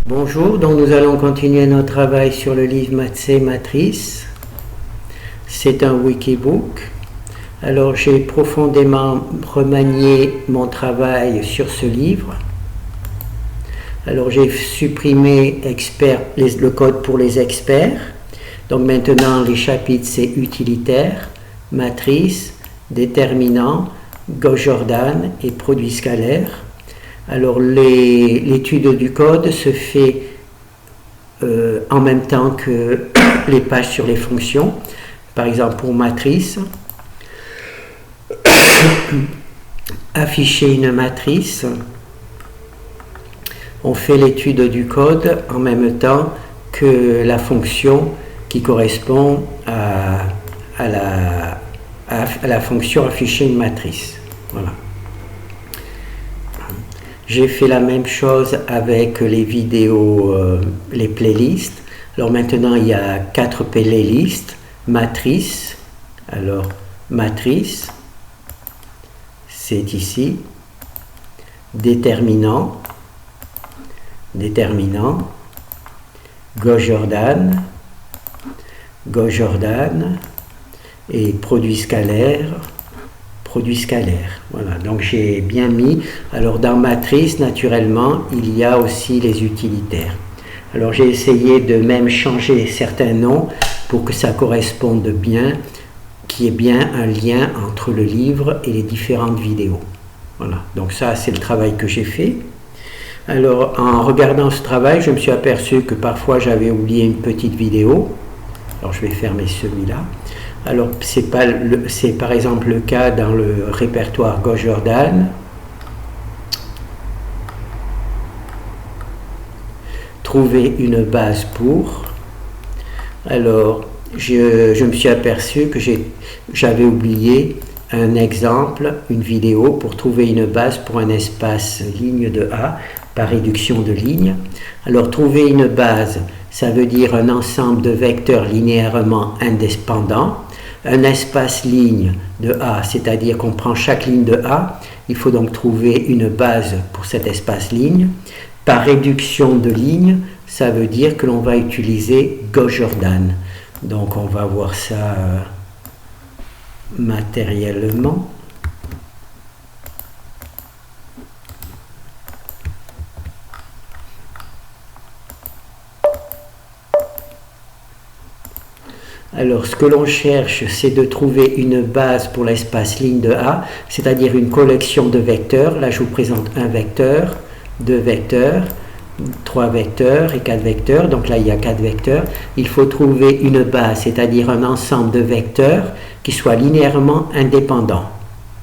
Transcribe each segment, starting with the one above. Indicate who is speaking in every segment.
Speaker 1: Bonjour, donc nous allons continuer notre travail sur le livre Maths et Matrices. C'est un wikibook. Alors j'ai profondément remanié mon travail sur ce livre. Alors j'ai supprimé le code pour les experts. Donc maintenant les chapitres c'est utilitaire, matrice, déterminant, Gauss-Jordan et produit scalaire. Alors l'étude du code se fait en même temps que les pages sur les fonctions. Par exemple pour matrice, afficher une matrice, on fait l'étude du code en même temps que la fonction qui correspond à la fonction afficher une matrice. Voilà. J'ai fait la même chose avec les vidéos, les playlists. Alors maintenant, il y a 4 playlists. Matrice. Alors, matrice, c'est ici. Déterminant. Déterminant. Gauss-Jordan. Gauss-Jordan. Et produit scalaire. Produit scalaire. Voilà, donc j'ai bien mis. Alors dans matrice, naturellement, il y a aussi les utilitaires. Alors j'ai essayé de même changer certains noms pour que ça corresponde bien, qu'il y ait bien un lien entre le livre et les différentes vidéos. Voilà, donc ça c'est le travail que j'ai fait. Alors en regardant ce travail, je me suis aperçu que parfois j'avais oublié une petite vidéo. Alors je vais fermer celui-là. Alors, c'est par exemple le cas dans le répertoire Gauss-Jordan. Trouver une base pour. Alors, je me suis aperçu que j'avais oublié un exemple, une vidéo pour trouver une base pour un espace ligne de A par réduction de ligne. Alors, trouver une base, ça veut dire un ensemble de vecteurs linéairement indépendants. Un espace ligne de A, c'est-à-dire qu'on prend chaque ligne de A, il faut donc trouver une base pour cet espace ligne. Par réduction de ligne, ça veut dire que l'on va utiliser Gauss-Jordan. Donc on va voir ça matériellement. Alors, ce que l'on cherche, c'est de trouver une base pour l'espace ligne de A, c'est-à-dire une collection de vecteurs. Là, je vous présente un vecteur, 2 vecteurs, 3 vecteurs et 4 vecteurs. Donc là, il y a 4 vecteurs. Il faut trouver une base, c'est-à-dire un ensemble de vecteurs qui soit linéairement indépendant.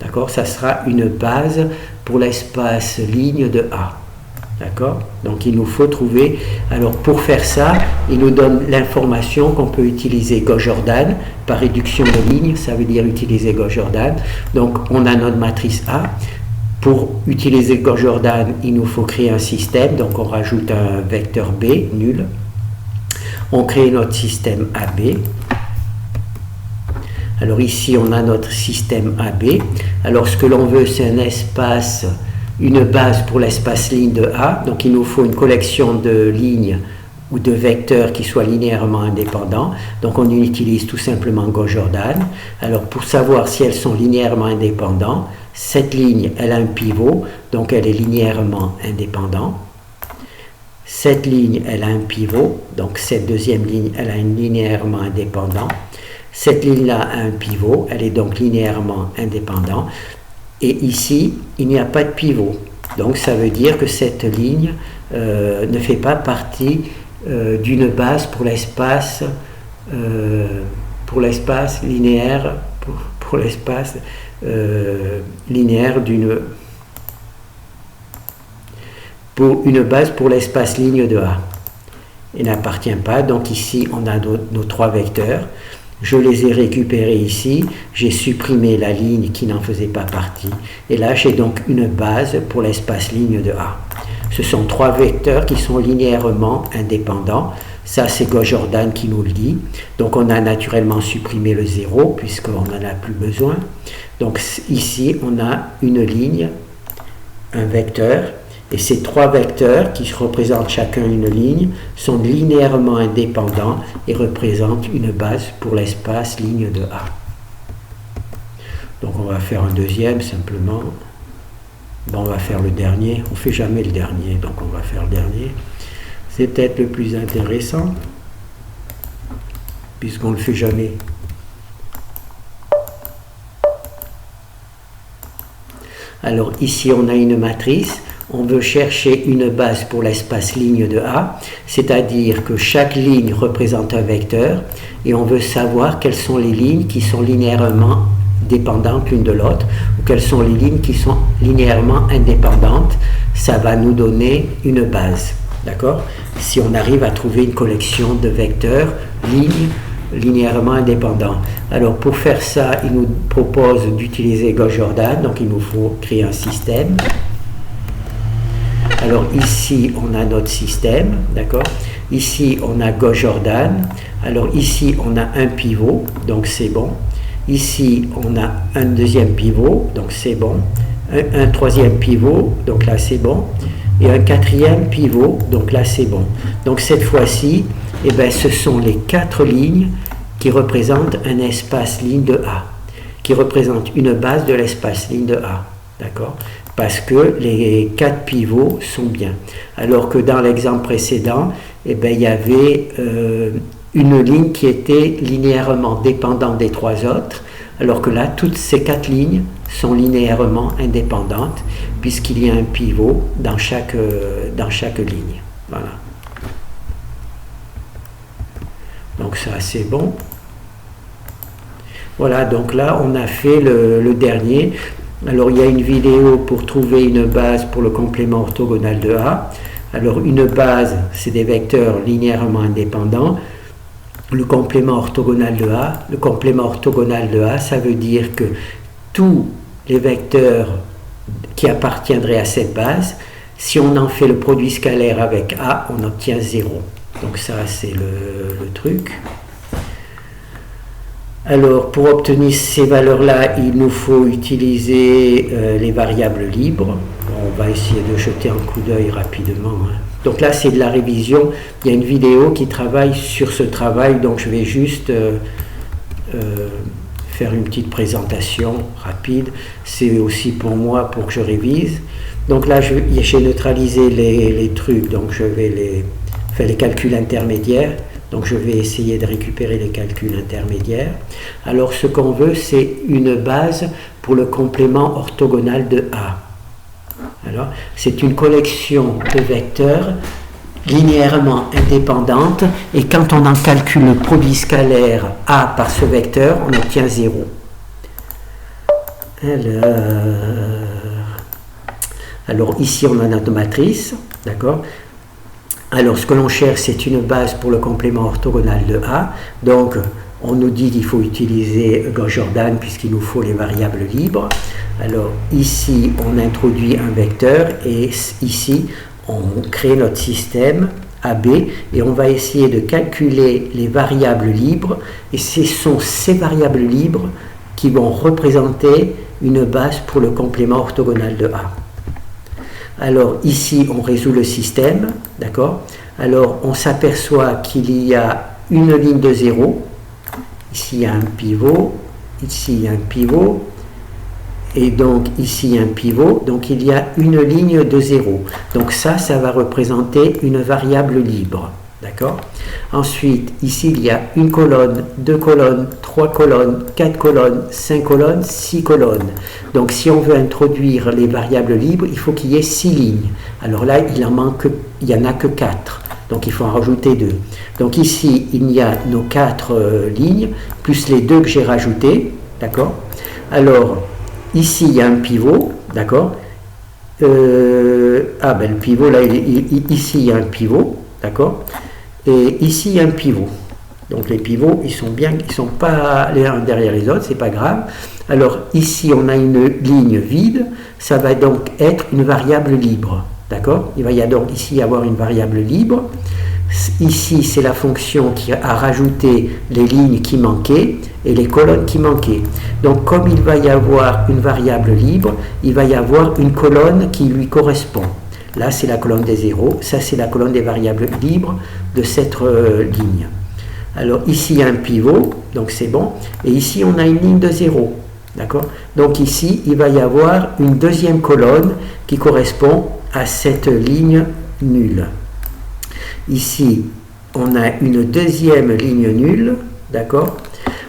Speaker 1: D'accord? Ça sera une base pour l'espace ligne de A. D'accord? Donc il nous faut trouver, alors pour faire ça, il nous donne l'information qu'on peut utiliser Gauss-Jordan par réduction de ligne, ça veut dire utiliser Gauss-Jordan. Donc on a notre matrice A. Pour utiliser Gauss-Jordan, il nous faut créer un système, donc on rajoute un vecteur B, nul. On crée notre système AB. Alors ici on a notre système AB. Alors ce que l'on veut, c'est un espace, une base pour l'espace ligne de A, donc il nous faut une collection de lignes ou de vecteurs qui soient linéairement indépendants, donc on utilise tout simplement Gauss-Jordan. Alors pour savoir si elles sont linéairement indépendantes, cette ligne elle a un pivot, donc elle est linéairement indépendante. Cette ligne elle a un pivot, donc cette deuxième ligne elle a une linéairement indépendante. Cette ligne là a un pivot, elle est donc linéairement indépendante. Et ici, il n'y a pas de pivot. Donc ça veut dire que cette ligne ne fait pas partie d'une base pour l'espace linéaire, pour l'espace linéaire pour une base pour l'espace ligne de A. Il n'appartient pas. Donc ici, on a nos 3 vecteurs. Je les ai récupérés ici, j'ai supprimé la ligne qui n'en faisait pas partie, et là j'ai donc une base pour l'espace ligne de A. Ce sont 3 vecteurs qui sont linéairement indépendants, ça c'est Gauss-Jordan qui nous le dit, donc on a naturellement supprimé le 0 puisqu'on n'en a plus besoin. Donc ici on a une ligne, un vecteur, Et ces trois vecteurs, qui représentent chacun une ligne, sont linéairement indépendants et représentent une base pour l'espace ligne de A. Donc on va faire un deuxième simplement. Bon, on va faire le dernier. On ne fait jamais le dernier, donc on va faire le dernier. C'est peut-être le plus intéressant, puisqu'on ne le fait jamais. Alors ici on a une matrice, on veut chercher une base pour l'espace ligne de A, c'est-à-dire que chaque ligne représente un vecteur et on veut savoir quelles sont les lignes qui sont linéairement dépendantes l'une de l'autre ou quelles sont les lignes qui sont linéairement indépendantes. Ça va nous donner une base, d'accord? Si on arrive à trouver une collection de vecteurs, lignes, linéairement indépendants. Alors pour faire ça, il nous propose d'utiliser Gauss-Jordan, donc il nous faut créer un système. Alors ici on a notre système, d'accord? Ici on a Gauss-Jordan, alors ici on a un pivot, donc c'est bon. Ici on a un deuxième pivot, donc c'est bon. Un troisième pivot, donc là c'est bon. Et un quatrième pivot, donc là c'est bon. Donc cette fois-ci, eh ben, ce sont les quatre lignes qui représentent un espace ligne de A, qui représentent une base de l'espace ligne de A, d'accord? Parce que les quatre pivots sont bien. Alors que dans l'exemple précédent, eh ben, il y avait une ligne qui était linéairement dépendante des trois autres, alors que là, toutes ces quatre lignes sont linéairement indépendantes, puisqu'il y a un pivot dans chaque ligne. Voilà. Donc ça c'est bon. Voilà, donc là on a fait le dernier. Alors il y a une vidéo pour trouver une base pour le complément orthogonal de A. Alors une base, c'est des vecteurs linéairement indépendants. Le complément orthogonal de A, ça veut dire que tous les vecteurs qui appartiendraient à cette base, si on en fait le produit scalaire avec A, on obtient 0. Donc ça c'est le truc. Alors pour obtenir ces valeurs-là, il nous faut utiliser les variables libres. On va essayer de jeter un coup d'œil rapidement. Donc là c'est de la révision. Il y a une vidéo qui travaille sur ce travail, donc je vais juste faire une petite présentation rapide. C'est aussi pour moi, pour que je révise. Donc là j'ai neutralisé les trucs, donc je vais faire les calculs intermédiaires. Donc je vais essayer de récupérer les calculs intermédiaires. Alors ce qu'on veut, c'est une base pour le complément orthogonal de A. Alors c'est une collection de vecteurs linéairement indépendantes et quand on en calcule le produit scalaire A par ce vecteur, on obtient 0. Alors ici on a notre matrice, d'accord? Alors, ce que l'on cherche, c'est une base pour le complément orthogonal de A. Donc, on nous dit qu'il faut utiliser Gauss-Jordan puisqu'il nous faut les variables libres. Alors, ici, on introduit un vecteur et ici, on crée notre système AB et on va essayer de calculer les variables libres. Et ce sont ces variables libres qui vont représenter une base pour le complément orthogonal de A. Alors ici on résout le système, d'accord? Alors on s'aperçoit qu'il y a une ligne de 0, ici il y a un pivot, ici il y a un pivot, et donc ici il y a un pivot, donc il y a une ligne de 0. Donc ça va représenter une variable libre, d'accord? Ensuite, ici il y a une colonne, 2 colonnes, 3 colonnes, 4 colonnes, 5 colonnes, 6 colonnes. Donc si on veut introduire les variables libres, il faut qu'il y ait 6 lignes. Alors là, il n'y en a que 4. Donc il faut en rajouter 2. Donc ici, il y a nos 4 lignes, plus les 2 que j'ai rajoutés, d'accord? Alors, ici, il y a un pivot, d'accord? Le pivot, là, ici, il y a un pivot, d'accord? Et ici, il y a un pivot. Donc les pivots, ils sont pas les uns derrière les autres, c'est pas grave. Alors ici, on a une ligne vide, ça va donc être une variable libre. D'accord? Il va y donc ici avoir une variable libre. Ici, c'est la fonction qui a rajouté les lignes qui manquaient et les colonnes qui manquaient. Donc comme il va y avoir une variable libre, il va y avoir une colonne qui lui correspond. Là, c'est la colonne des zéros. Ça, c'est la colonne des variables libres de cette ligne. Alors, ici, il y a un pivot, donc c'est bon. Et ici, on a une ligne de 0. D'accord? Donc ici, il va y avoir une deuxième colonne qui correspond à cette ligne nulle. Ici, on a une deuxième ligne nulle. D'accord?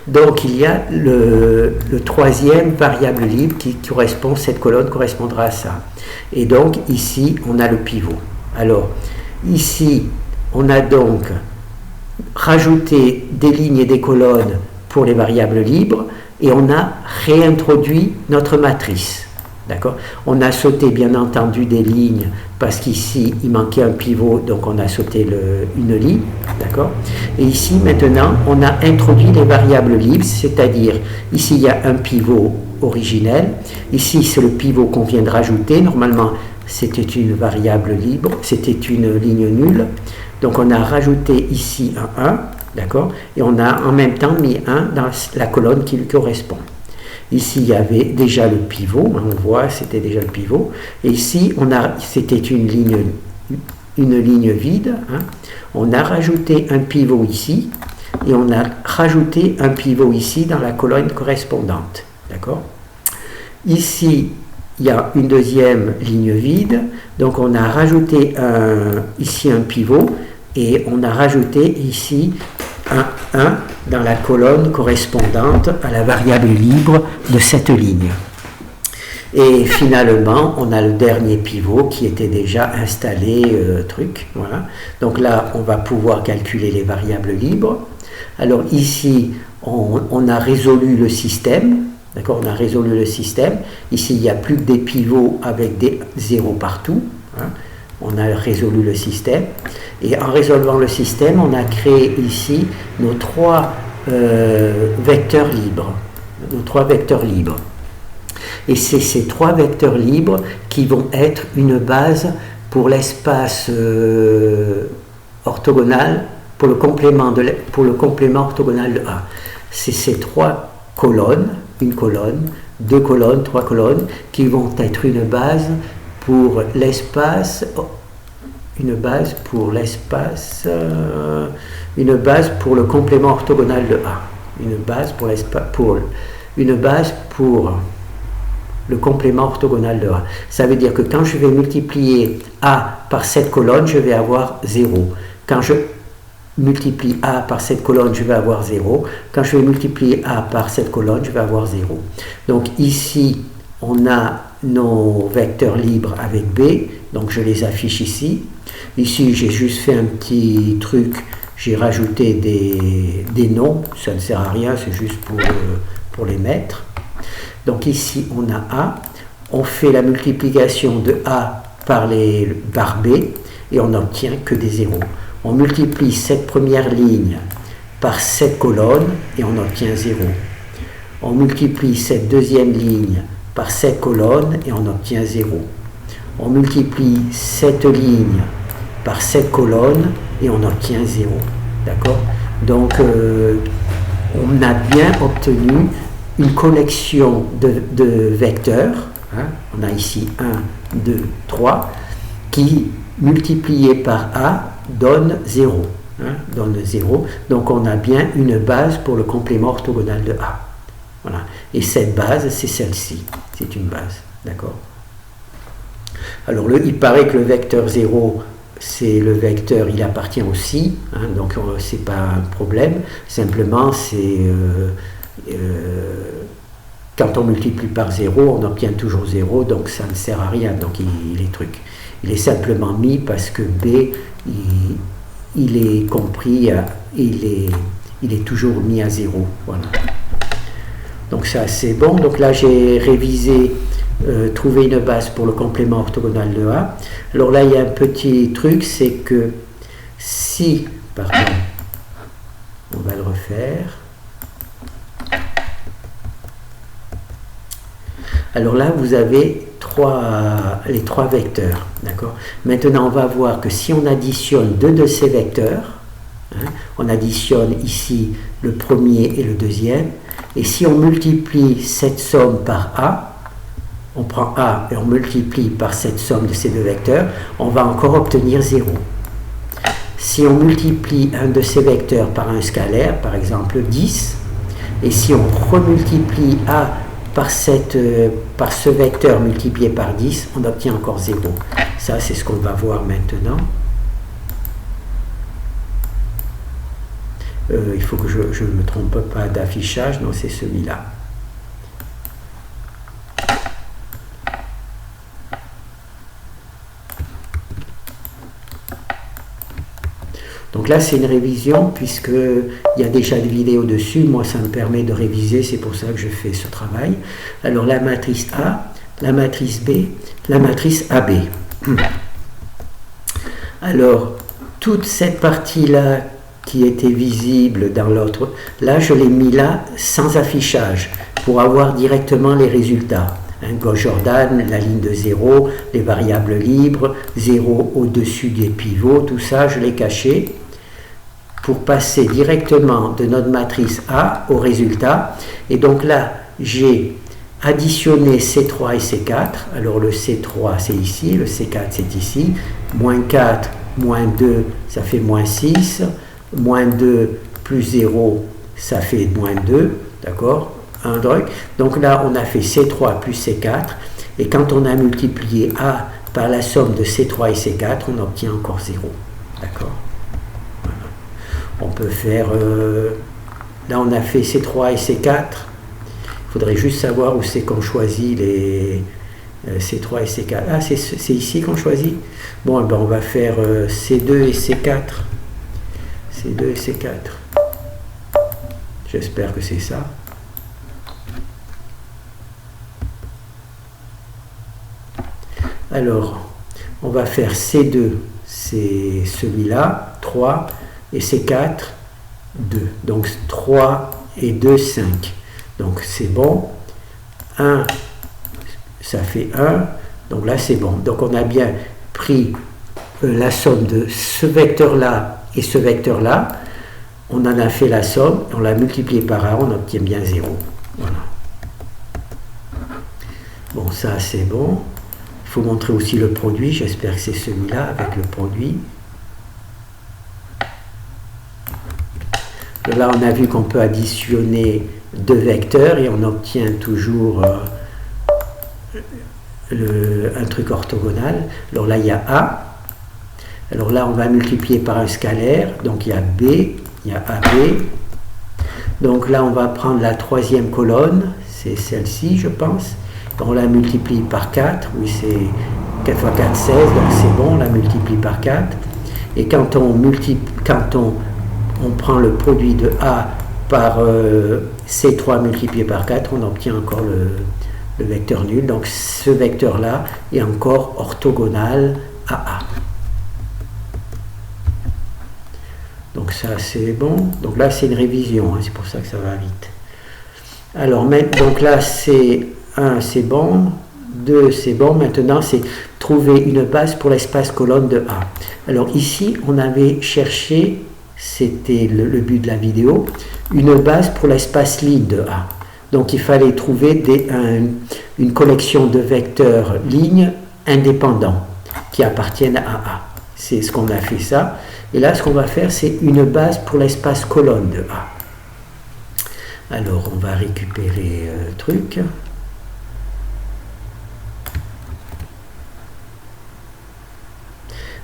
Speaker 1: Donc il y a le troisième variable libre qui correspond, cette colonne correspondra à ça. Et donc ici, on a le pivot. Alors, ici, on a donc rajouté des lignes et des colonnes pour les variables libres et on a réintroduit notre matrice. D'accord? On a sauté bien entendu des lignes parce qu'ici il manquait un pivot, donc on a sauté une ligne. D'accord? Et ici maintenant on a introduit les variables libres, c'est-à-dire ici il y a un pivot originel, ici c'est le pivot qu'on vient de rajouter. Normalement c'était une variable libre, c'était une ligne nulle, donc on a rajouté ici un 1, d'accord? Et on a en même temps mis 1 dans la colonne qui lui correspond. Ici, il y avait déjà le pivot, on voit, c'était déjà le pivot. Et ici, c'était une ligne vide. Hein. On a rajouté un pivot ici, et on a rajouté un pivot ici dans la colonne correspondante. D'accord? Ici, il y a une deuxième ligne vide, donc on a rajouté ici un pivot, et on a rajouté ici un 1 dans la colonne correspondante à la variable libre de cette ligne. Et finalement, on a le dernier pivot qui était déjà installé, voilà. Donc là, on va pouvoir calculer les variables libres. Alors ici, on a résolu le système. D'accord, on a résolu le système. Ici, il n'y a plus que des pivots avec des zéros partout. Hein. On a résolu le système. Et en résolvant le système, on a créé ici nos trois vecteurs libres. Nos trois vecteurs libres. Et c'est ces trois vecteurs libres qui vont être une base pour l'espace orthogonal, pour le complément orthogonal de A. C'est ces trois colonnes, une colonne, deux colonnes, trois colonnes, qui vont être une base pour l'espace, une base pour le complément orthogonal de A. Une base pour le complément orthogonal de A. Ça veut dire que quand je vais multiplier A par cette colonne, je vais avoir 0. Quand je multiplie A par cette colonne, je vais avoir 0. Quand je vais multiplier A par cette colonne, je vais avoir 0. Donc ici, on a nos vecteurs libres avec B, donc je les affiche ici. Ici, j'ai juste fait un petit truc, j'ai rajouté des noms, ça ne sert à rien, c'est juste pour les mettre. Donc ici, on a A, on fait la multiplication de A par B, et on n'obtient que des zéros. On multiplie cette première ligne par cette colonne, et on obtient 0. On multiplie cette deuxième ligne par cette colonne, et on obtient 0. On multiplie cette ligne par cette colonne, et on obtient 0. D'accord? Donc, on a bien obtenu une collection de vecteurs, hein, on a ici 1, 2, 3, qui multipliés par A donne 0. Hein, donne 0. Donc on a bien une base pour le complément orthogonal de A. Voilà. Et cette base, c'est celle-ci. C'est une base. D'accord? Alors il paraît que le vecteur 0, c'est le vecteur, il appartient aussi, hein, donc c'est pas un problème. Simplement, c'est quand on multiplie par 0, on obtient toujours 0, donc ça ne sert à rien. Donc il est simplement mis parce que B, il est compris, il est toujours mis à 0. Voilà. Donc ça c'est bon. Donc là j'ai révisé, trouver une base pour le complément orthogonal de A. Alors là il y a un petit truc, c'est que si, pardon, on va le refaire. Alors là, vous avez les trois vecteurs. D'accord? Maintenant, on va voir que si on additionne deux de ces vecteurs, hein, on additionne ici le premier et le deuxième, et si on multiplie cette somme par A, on prend A et on multiplie par cette somme de ces deux vecteurs, on va encore obtenir 0. Si on multiplie un de ces vecteurs par un scalaire, par exemple 10, et si on remultiplie A par ce vecteur multiplié par 10, on obtient encore 0. Ça, c'est ce qu'on va voir maintenant. Il faut que je ne me trompe pas d'affichage, non, c'est celui-là. Donc là, c'est une révision, puisqu'il y a déjà des vidéos dessus. Moi, ça me permet de réviser, c'est pour ça que je fais ce travail. Alors, la matrice A, la matrice B, la matrice AB. Alors, toute cette partie-là qui était visible dans l'autre, là, je l'ai mis là sans affichage, pour avoir directement les résultats. Gauss-Jordan, la ligne de 0, les variables libres, 0 au-dessus des pivots, tout ça, je l'ai caché pour passer directement de notre matrice A au résultat. Et donc là, j'ai additionné C3 et C4. Alors le C3, c'est ici, le C4, c'est ici. Moins 4, moins 2, ça fait moins 6. Moins 2 plus 0, ça fait moins 2. D'accord ? Un truc. Donc là, on a fait C3 plus C4, et quand on a multiplié A par la somme de C3 et C4, on obtient encore 0. D'accord ? Voilà. On peut faire... là, on a fait C3 et C4. Il faudrait juste savoir où c'est qu'on choisit les C3 et C4. Ah, c'est ici qu'on choisit ? Bon, ben, on va faire C2 et C4. C2 et C4. J'espère que c'est ça. Alors, on va faire C2, c'est celui-là, 3, et C4, 2. Donc 3 et 2, 5. Donc c'est bon. 1, ça fait 1. Donc là, c'est bon. Donc on a bien pris la somme de ce vecteur-là et ce vecteur-là. On en a fait la somme, on l'a multiplié par 1, on obtient bien 0. Voilà. Bon, ça c'est bon. Il faut montrer aussi le produit, j'espère que c'est celui-là avec le produit. Là, on a vu qu'on peut additionner deux vecteurs et on obtient toujours un truc orthogonal. Alors là, il y a A. Alors là, on va multiplier par un scalaire. Donc il y a B, il y a AB. Donc là, on va prendre la troisième colonne, c'est celle-ci, je pense. On la multiplie par 4, oui, c'est 4 fois 4, 16, donc c'est bon, on la multiplie par 4. Et quand on prend le produit de A par C3 multiplié par 4, on obtient encore le vecteur nul. Donc ce vecteur-là est encore orthogonal à A. Donc ça c'est bon. Donc là c'est une révision, hein, c'est pour ça que ça va vite. Alors donc là c'est 1 c'est bon, 2 c'est bon, maintenant c'est trouver une base pour l'espace colonne de A. Alors ici on avait cherché, c'était le but de la vidéo, une base pour l'espace ligne de A. Donc il fallait trouver une collection de vecteurs lignes indépendants qui appartiennent à A. C'est ce qu'on a fait ça. Et là ce qu'on va faire c'est une base pour l'espace colonne de A. Alors on va récupérer le truc.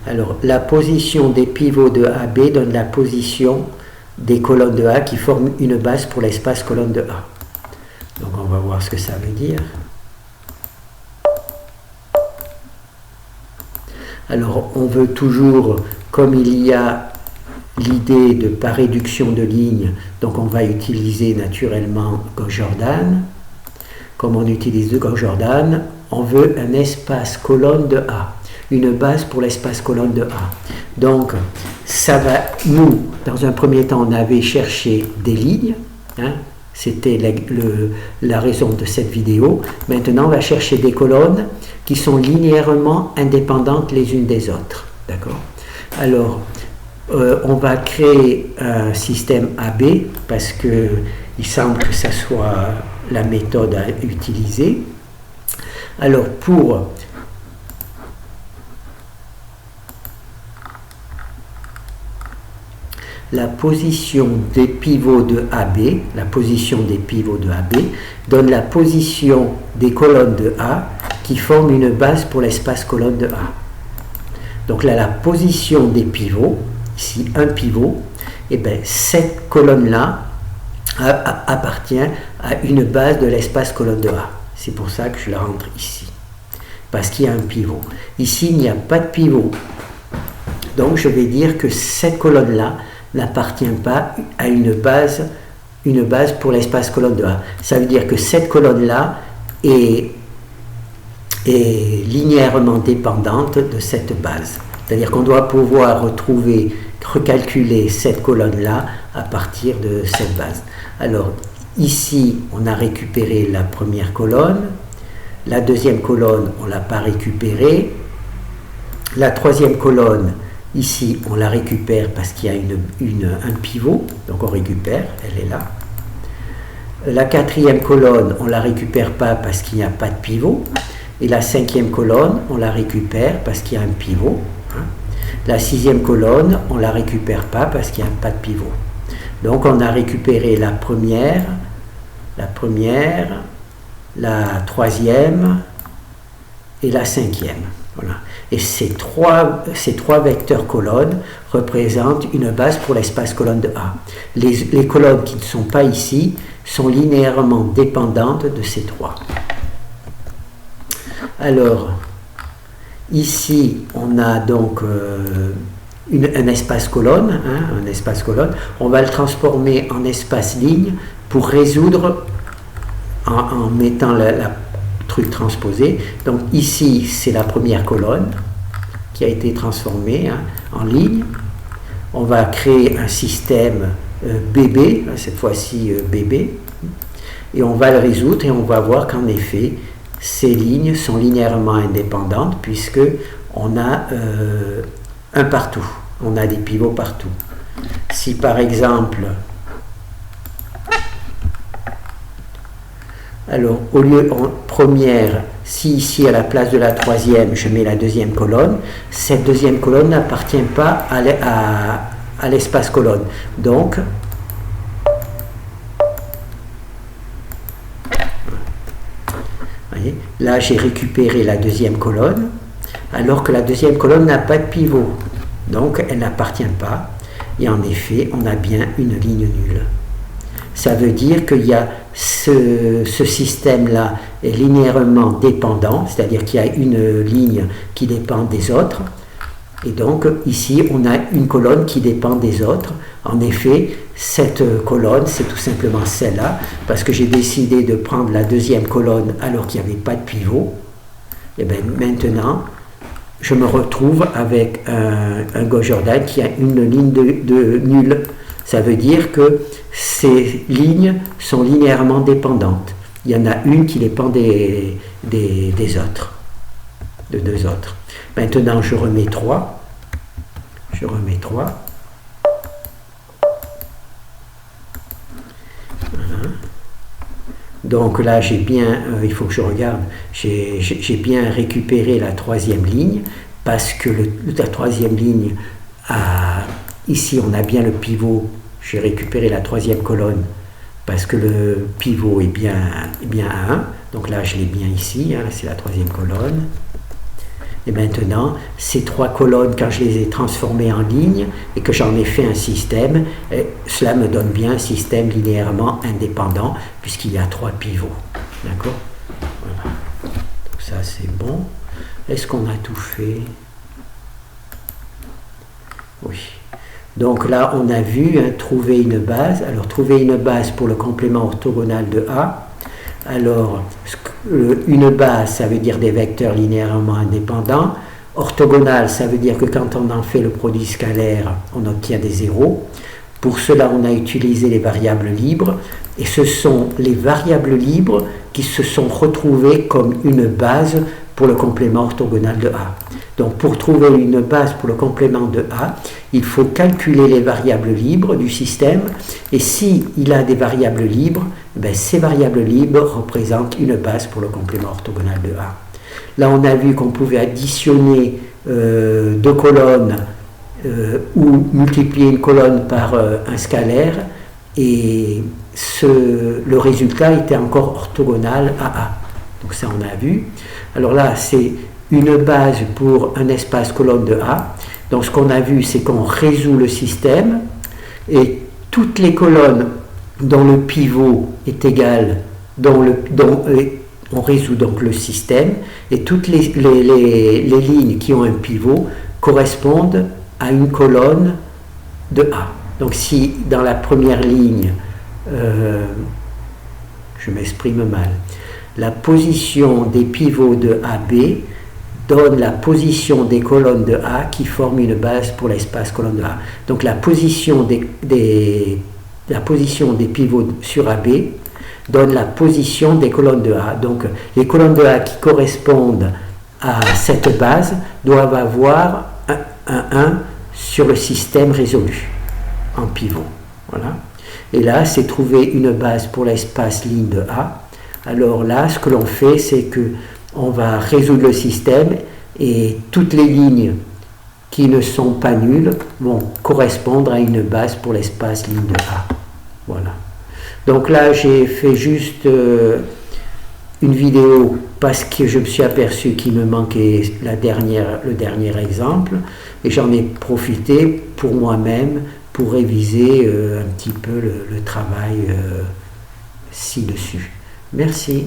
Speaker 1: Alors, la position des pivots de AB donne la position des colonnes de A qui forment une base pour l'espace colonne de A. Donc, on va voir ce que ça veut dire. Alors, on veut toujours, comme il y a l'idée de par réduction de ligne, donc on va utiliser naturellement Gauss-Jordan. Comme on utilise de Gauss-Jordan, on veut un espace colonne de A. Une base pour l'espace colonne de A. Donc, ça va, nous, dans un premier temps, on avait cherché des lignes, hein, c'était la raison de cette vidéo. Maintenant, on va chercher des colonnes qui sont linéairement indépendantes les unes des autres. D'accord ? Alors, on va créer un système AB, parce qu'il semble que ça soit la méthode à utiliser. Alors pour la position des pivots de AB, la position des pivots de AB donne la position des colonnes de A qui forment une base pour l'espace colonne de A. Donc là, la position des pivots, ici un pivot, et bien cette colonne-là appartient à une base de l'espace colonne de A. C'est pour ça que je la rentre ici, parce qu'il y a un pivot. Ici, il n'y a pas de pivot. Donc je vais dire que cette colonne-là n'appartient pas à une base pour l'espace colonne de A. Ça veut dire que cette colonne-là est linéairement dépendante de cette base. C'est-à-dire qu'on doit pouvoir recalculer cette colonne-là à partir de cette base. Alors, ici, on a récupéré la première colonne. La deuxième colonne, on ne l'a pas récupérée. La troisième colonne, ici, on la récupère parce qu'il y a un pivot. Donc, on récupère, elle est là. La quatrième colonne, on ne la récupère pas parce qu'il n'y a pas de pivot. Et la cinquième colonne, on la récupère parce qu'il y a un pivot. La sixième colonne, on ne la récupère pas parce qu'il n'y a pas de pivot. Donc on a récupéré la première, la troisième et la cinquième. Voilà. Et ces trois vecteurs colonnes représentent une base pour l'espace colonne de A. Les colonnes qui ne sont pas ici sont linéairement dépendantes de ces trois. Alors, ici, on a donc un espace colonne, un espace colonne. On va le transformer en espace ligne pour résoudre en mettant la truc transposé. Donc ici, c'est la première colonne qui a été transformée en ligne. On va créer un système BB, cette fois-ci BB, et on va le résoudre et on va voir qu'en effet, ces lignes sont linéairement indépendantes puisque on a un partout, on a des pivots partout. Si par exemple, alors au lieu en première, si ici à la place de la troisième, je mets la deuxième colonne, cette deuxième colonne n'appartient pas à l'espace colonne. Donc, voyez, là j'ai récupéré la deuxième colonne, alors que la deuxième colonne n'a pas de pivot. Donc elle n'appartient pas. Et en effet, on a bien une ligne nulle. Ça veut dire qu'il y a ce système-là est linéairement dépendant, c'est-à-dire qu'il y a une ligne qui dépend des autres. Et donc ici, on a une colonne qui dépend des autres. En effet, cette colonne, c'est tout simplement celle-là, parce que j'ai décidé de prendre la deuxième colonne alors qu'il n'y avait pas de pivot. Et bien maintenant, je me retrouve avec un Gauss-Jordan qui a une ligne de nulle. Ça veut dire que ces lignes sont linéairement dépendantes. Il y en a une qui dépend des autres, de deux autres. Maintenant, je remets 3. Je remets 3. Voilà. Donc là, j'ai bien, il faut que je regarde, j'ai bien récupéré la troisième ligne, parce que la troisième ligne, ici on a bien le pivot, j'ai récupéré la troisième colonne, parce que le pivot est bien à 1, donc là je l'ai bien ici, c'est la troisième colonne. Et maintenant, ces trois colonnes, quand je les ai transformées en ligne et que j'en ai fait un système, cela me donne bien un système linéairement indépendant puisqu'il y a 3 pivots. D'accord ? Voilà. Donc ça, c'est bon. Est-ce qu'on a tout fait ? Oui. Donc là, on a vu trouver une base. Alors, trouver une base pour le complément orthogonal de A. Alors, une base, ça veut dire des vecteurs linéairement indépendants. Orthogonal, ça veut dire que quand on en fait le produit scalaire, on obtient des zéros. Pour cela, on a utilisé les variables libres. Et ce sont les variables libres qui se sont retrouvées comme une base pour le complément orthogonal de A. Donc, pour trouver une base pour le complément de A, il faut calculer les variables libres du système. Et s'il a des variables libres, ces variables libres représentent une base pour le complément orthogonal de A. Là, on a vu qu'on pouvait additionner deux colonnes ou multiplier une colonne par un scalaire, et le résultat était encore orthogonal à A. Donc ça, on a vu. Alors là, c'est une base pour un espace colonne de A. Donc ce qu'on a vu, c'est qu'on résout le système, et toutes les colonnes dont le pivot est égal, on résout donc le système, et toutes les lignes qui ont un pivot correspondent à une colonne de A. Donc si dans la première ligne, je m'exprime mal, la position des pivots de AB donne la position des colonnes de A qui forment une base pour l'espace colonne de A. Donc la position des pivots sur AB donne la position des colonnes de A. Donc les colonnes de A qui correspondent à cette base doivent avoir un 1 sur le système résolu en pivot. Voilà. Et là, c'est trouver une base pour l'espace ligne de A. Alors là, ce que l'on fait, c'est que on va résoudre le système, et toutes les lignes qui ne sont pas nulles vont correspondre à une base pour l'espace ligne de A. Voilà. Donc là, j'ai fait juste une vidéo parce que je me suis aperçu qu'il me manquait le dernier exemple, et j'en ai profité pour moi-même pour réviser un petit peu le travail ci-dessus. Merci.